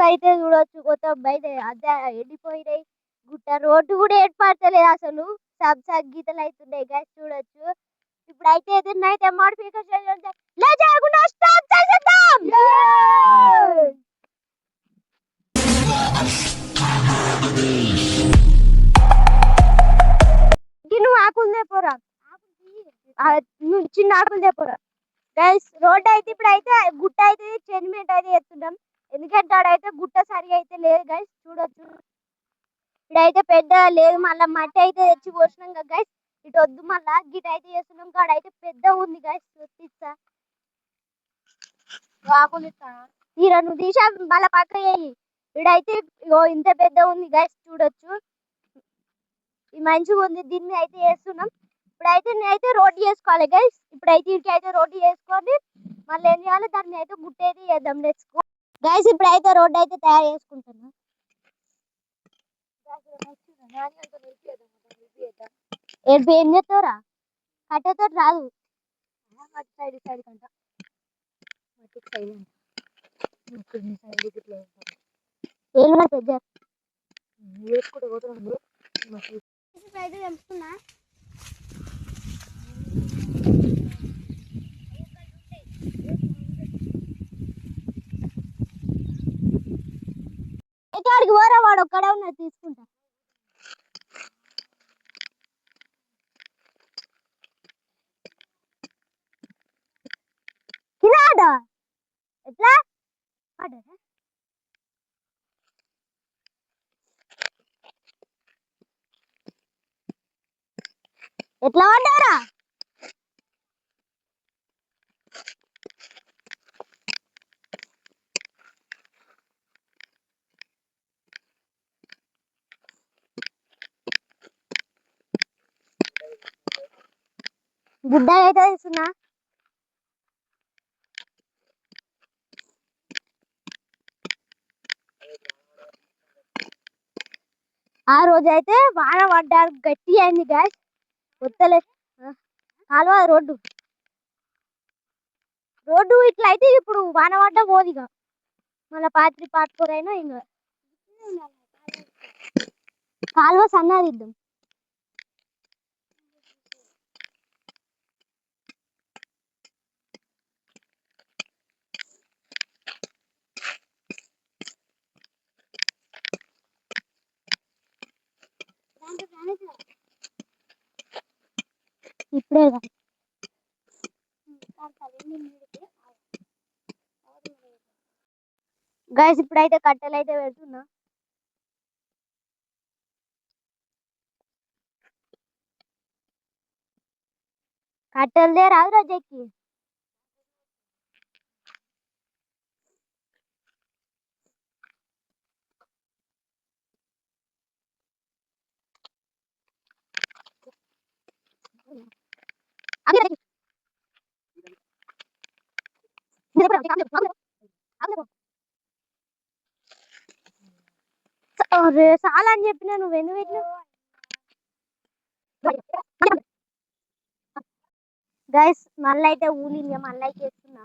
అయితే చూడొచ్చు కొత్త అయితే అదే ఎండిపోయినాయి గుట్ట రోడ్డు కూడా ఏర్పడతలేదు అసలు సబ్ గీతలు అవుతున్నాయి గైస్ చూడొచ్చు ఇప్పుడైతే ఏదైతే మోడిఫికేషన్ లేకుండా స్టార్ట్ చేసేద్దాం నువ్వు ఆకులు పోరా చిన్న ఆకులు పోరా గైస్ రోడ్ అయితే ఇప్పుడైతే గుట్ట అయితే చెన్మెంట్ అయితే ఎత్తున్నాం ఎందుకంటే ఆడైతే గుట్ట సరిగా అయితే లేదు గైస్ చూడొచ్చు ఇడైతే పెద్ద లేదు మళ్ళీ మట్టి అయితే తెచ్చి పోసినాం కదా గైస్ ఇటు వద్దు మళ్ళా గిట్ అయితే చేస్తున్నాం కాడ అయితే పెద్ద ఉంది గైస్ చూపిస్తా తీరా నువ్వు తీసా మళ్ళీ పక్క వేయి ఇడైతే ఇంత పెద్ద ఉంది గైస్ చూడొచ్చు ఈ మంచిగా ఉంది దీన్ని అయితే చేస్తున్నాం ఇప్పుడైతే నేనైతే రోడ్డు చేసుకోవాలి గైస్ ఇప్పుడైతే ఇటుకి అయితే రోడ్డు చేసుకొని మళ్ళీ ఏం చేయాలి దాన్ని అయితే గుట్ట అయితే చేద్దాం తెచ్చుకో గైస్ ఇప్పుడైతే రోడ్డు అయితే తయారు చేసుకుంటున్నాం ఏం చేస్తావురా కట్టెతో రాదు సైడ్ కంట ఏమన్నా పెద్ద వేసుకుంటే పోతున్నాను అయితే చంపుతున్నా అయితే వాడికి పోరా వాడు ఒక్కడే ఉన్నది తీసుకుంటా కిరాడా ఎట్లా ఎట్లా పడ్డారా గుడ్డ అయితే ఇస్తున్నా ఆ రోజు అయితే వాన పడ్డారు గట్టి అయింది గ్యాస్ వద్దలే కాలువ రోడ్డు ఇట్లా అయితే ఇప్పుడు వాన పడ్డ పోదిగా మళ్ళీ పాతకూరైనా ఇంకా కాలువ సన్నదిద్దాం ఇప్పుడే గైస్ ఇప్పుడైతే కట్టెలు అయితే పెడుతున్నా కట్టెలదే రాదు రోజెక్కి చాలా అని చెప్పినా నువ్వు ఎందుకు పెట్టినా గైస్ మళ్ళీ అయితే ఊలింది మళ్ళీ అయితే చేస్తున్నా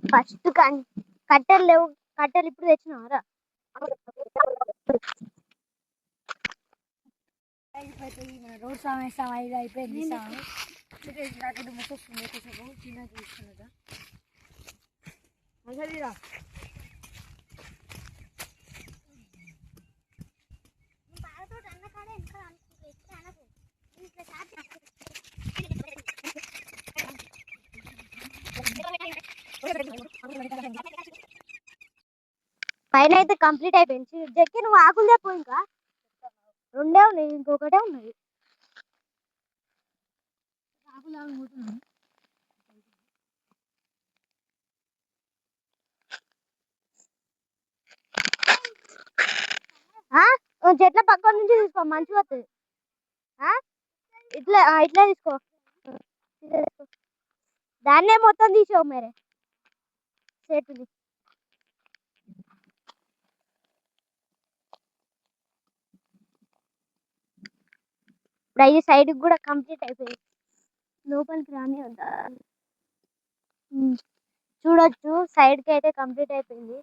ఫస్ట్ కట్టెలు లేవు కట్టెలు ఇప్పుడు తెచ్చినారా రోడ్ సమేస్తాం ఐదు అయిపోయింది ముసొస్తుంది చిన్న చూస్తున్నదా పైన అయితే కంప్లీట్ అయిపోయింది జక్కి నువ్వు ఆకులు చెప్పు ఇంకా రెండే ఉన్నాయి ఇంకొకటే ఉన్నది చెట్ల పక్క నుంచి తీసుకో మంచిగా వస్తుంది ఇట్లా ఇట్లా తీసుకో దాన్నే మొత్తం తీసావు మేరే చేతులు. ఇప్పుడు అయ్యి సైడ్ కూడా కంప్లీట్ అయిపోయింది. లోపలికి రాని వద్దా చూడొచ్చు, సైడ్ కి అయితే కంప్లీట్ అయిపోయింది.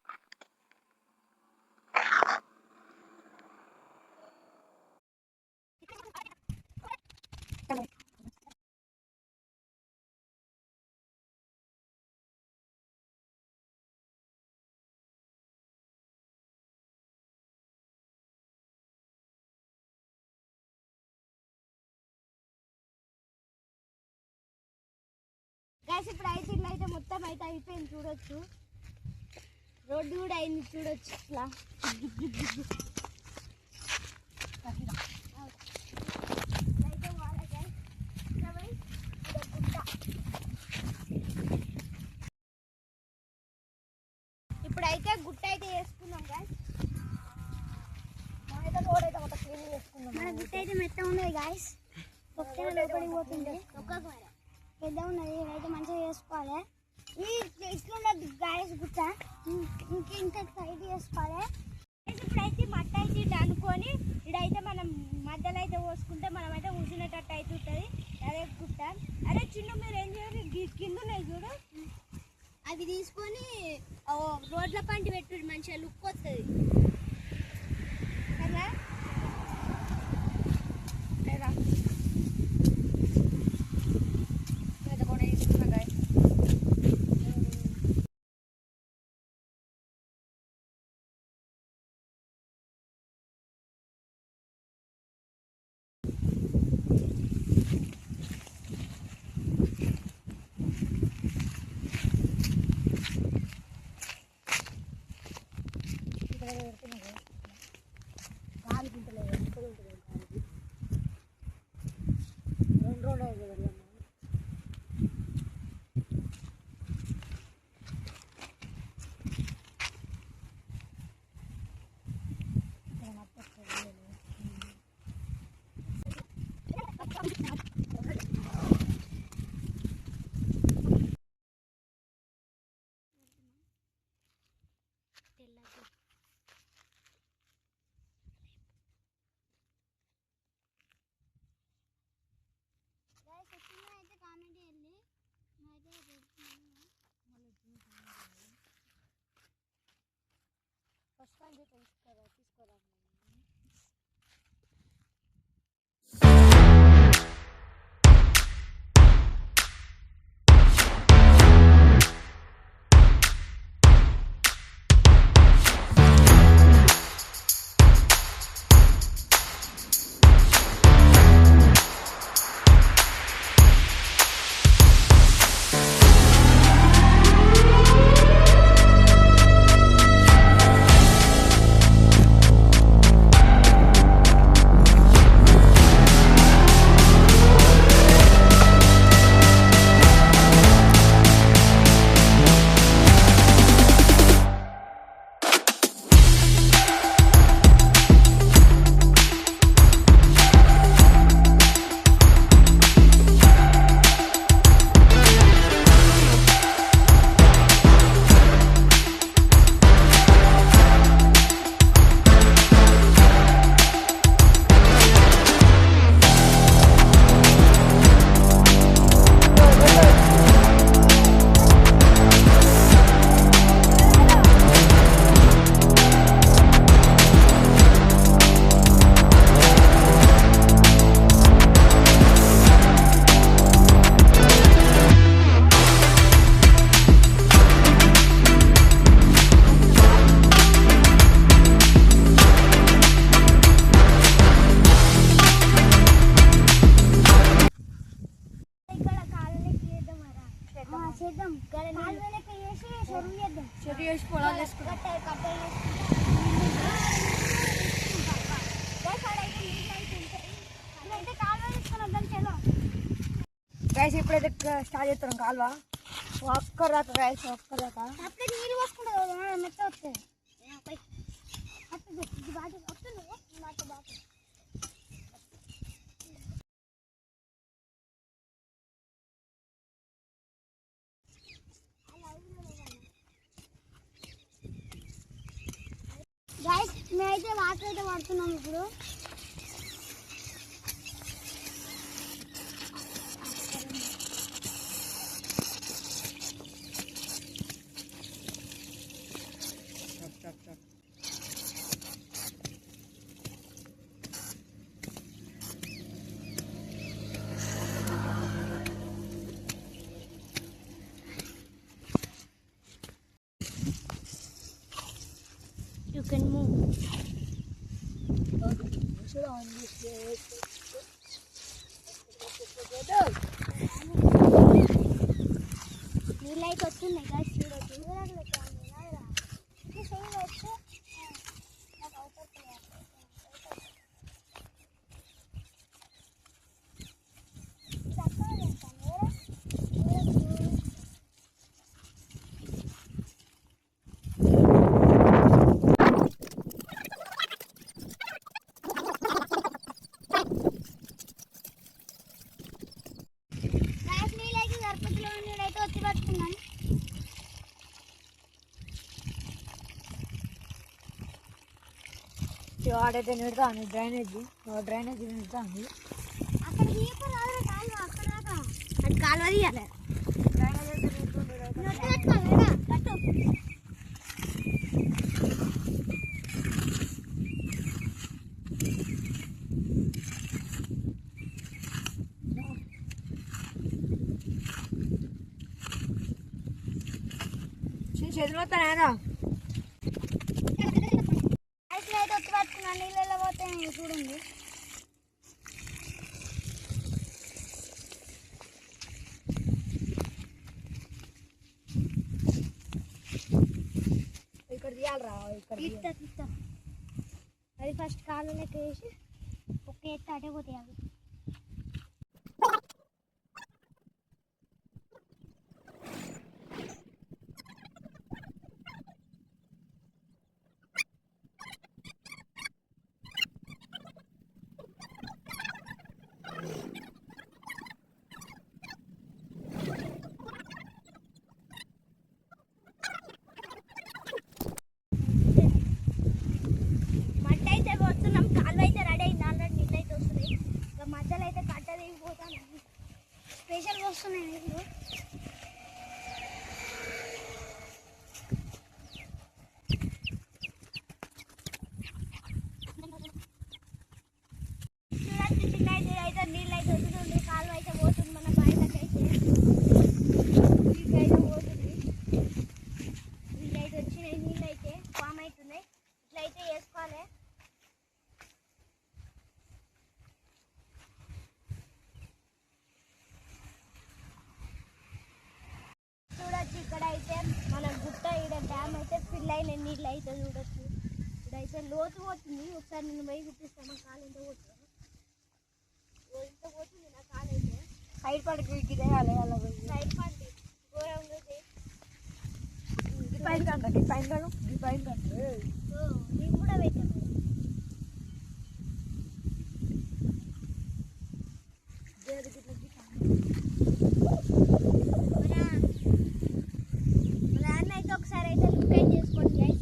గైస్ ఇప్పుడు అయితే ఇట్లా అయితే మొత్తం అయితే అయిపోయింది చూడొచ్చు. రోడ్డు కూడా అయింది చూడొచ్చు. ఇట్లా ఇప్పుడైతే గుట్ట అయితే వేసుకున్నాం గాయస్. రోడ్ అయితే మొత్తం క్లీన్ చేసుకున్నాం. మన గుట్ట అయితే మెత్త ఉన్నది గాయస్. లోపలికి పోతుంది పెద్ద ఉన్నది. ఇదైతే మంచిగా చేసుకోవాలి. ఇట్లున్నది గాయస్ గుట్ట. ఇంకా సైడ్ చేసుకోవాలి. ఇప్పుడైతే మట్ట అయితే ఇట్లా అనుకొని ఇడైతే మనం మధ్యలో అయితే పోసుకుంటే మనం అయితే కూర్చునేటట్టు అయితే ఉంటుంది. అదే గుట్ట. అరే చిన్న మీరు ఏం చేయాలి, కింద ఉన్నాయి చూడు, అవి తీసుకొని రోడ్ల పంటి పెట్టుడు మంచిగా లుక్ వస్తుంది కదా. అయితే కామెంట్ వెళ్ళి ఫస్ట్ టైం తీసుకోరా. గైస్ ఇప్పుడైతే స్టార్ట్ చేస్తున్నాం కాలువ. ఒక్కరాక గైస్ ఒక్కరాక అప్పుడే నీళ్ళు పోసుకుంటా మెత్త వస్తాయి. వాటర్ అయితే పడుతున్నాం ఇప్పుడు. You can move. నీళ్ళైతే వస్తున్నాయి గాయస్, చూడొచ్చు. నీళ్ళైతే సరిపతిలో నీళ్ళైతే వచ్చి పట్టుకున్నాం. వాడైతే నిడతాను డ్రైనేజ్ నిడతాను. అక్కడ కాలువ, అక్కడ దాకా అది కాలువ తీయాలి. కట్టు. చేతులు వస్తానా అయితే వచ్చి పట్టుకున్నా. నీళ్ళలో పోతే చూడండి. ఇక్కడ తీయాలరా, ఇక్కడ తీస్తా. అది ఫస్ట్ కాలువలోకి వేసి ఒక్క ఎత్తి అటే పోతాయి అవి. మట్టి అయితే వస్తున్నాం, కాలువ అయితే రెడీ అయింది. ఆల్రెడీ నీళ్ళు అయితే వస్తున్నాయి. ఇంకా మధ్యలో అయితే కట్ట దిగిపోతాను. స్పెషల్గా వస్తున్నాయి నీళ్ళు. చూడండి, చిన్న అయితే నీళ్ళు అయితే వస్తుంది. కాలువ అయితే పోతుంది. మన బాయిలకి అయితే నీళ్ళు అయితే పోతుంది. నీళ్ళు అయితే వచ్చినాయి. నీళ్ళు అయితే ఫామ్ అవుతున్నాయి. ఇట్లయితే వేసుకోవాలి. చూడొచ్చు, ఇక్కడ అయితే మన గుట్ట ఈడ డ్యామ్ అయితే ఫిల్ అయిన నీళ్ళు అయితే చూడొచ్చు. ఇక్కడైతే లోతు పోతుంది. ఒకసారి నేను పోయి చూపిస్తాను. కాలు ఎంత పోతుంది, ఎంత పోతుంది నా కాలు అయితే. సైడ్ పడికి గిరేయాలి, అలా సైడ్ పండి ఘోరంగా ఉంది. పైన కంటే నేను కూడా పెట్టాను. మన అన్న అయితే ఒకసారి అయితే లుక్ అయితే చేసుకోండి గైస్.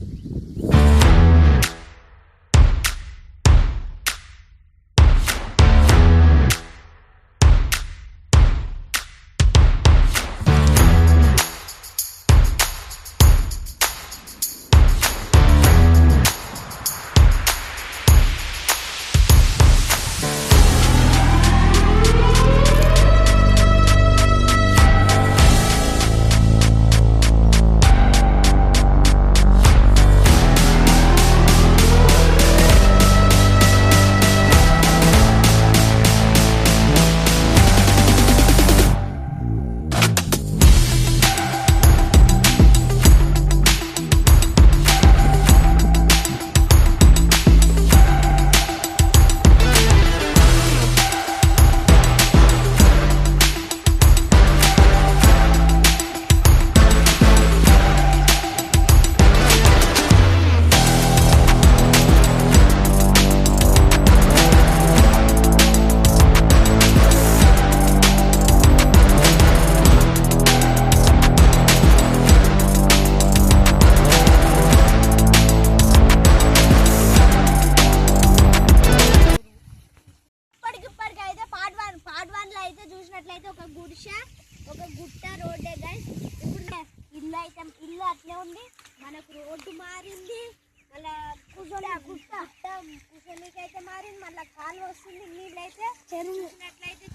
అలా కాలువ వస్తుంది, నీళ్ళైతే చెరువు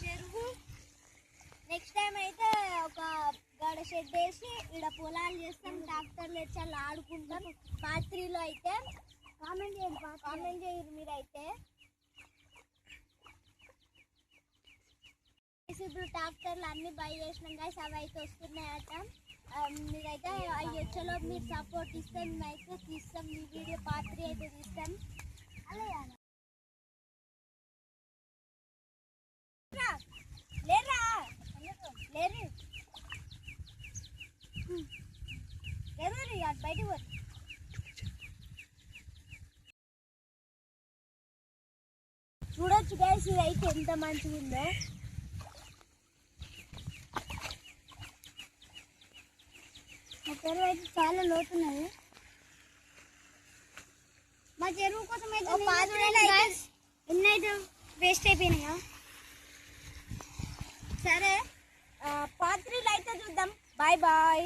చెరువు. నెక్స్ట్ టైం అయితే ఒక గడ షెడ్ వేసి ఇక్కడ పొలాలు చేస్తాం, ట్రాక్టర్లు వచ్చి అలా ఆడుకుంటాం. పార్ట్ 3లో అయితే కామెంట్ చేయండి మీరైతే. ఇప్పుడు ట్రాక్టర్లు అన్ని బై చేసినాం గైస్, అవి అయితే వస్తున్నాయట. మీరైతే అవి వచ్చేలో మీరు సపోర్ట్ ఇస్తే మేమైతే తీస్తాం, మీ వీడియో పార్ట్ 3 అయితే తీస్తాం. లేరా లేరు అటు బయటకు పోరు. చూడొచ్చు గైస్ ఇది అయితే ఎంత మంచిగా ఉందో. మా చెరువు అయితే చాలా లోతున్నది. మా చెరువు కోసం అయితే ఎన్నైతే వేస్ట్ అయిపోయినాయా. సరే పార్ట్ 3లో అయితే చూద్దాం. Bye bye.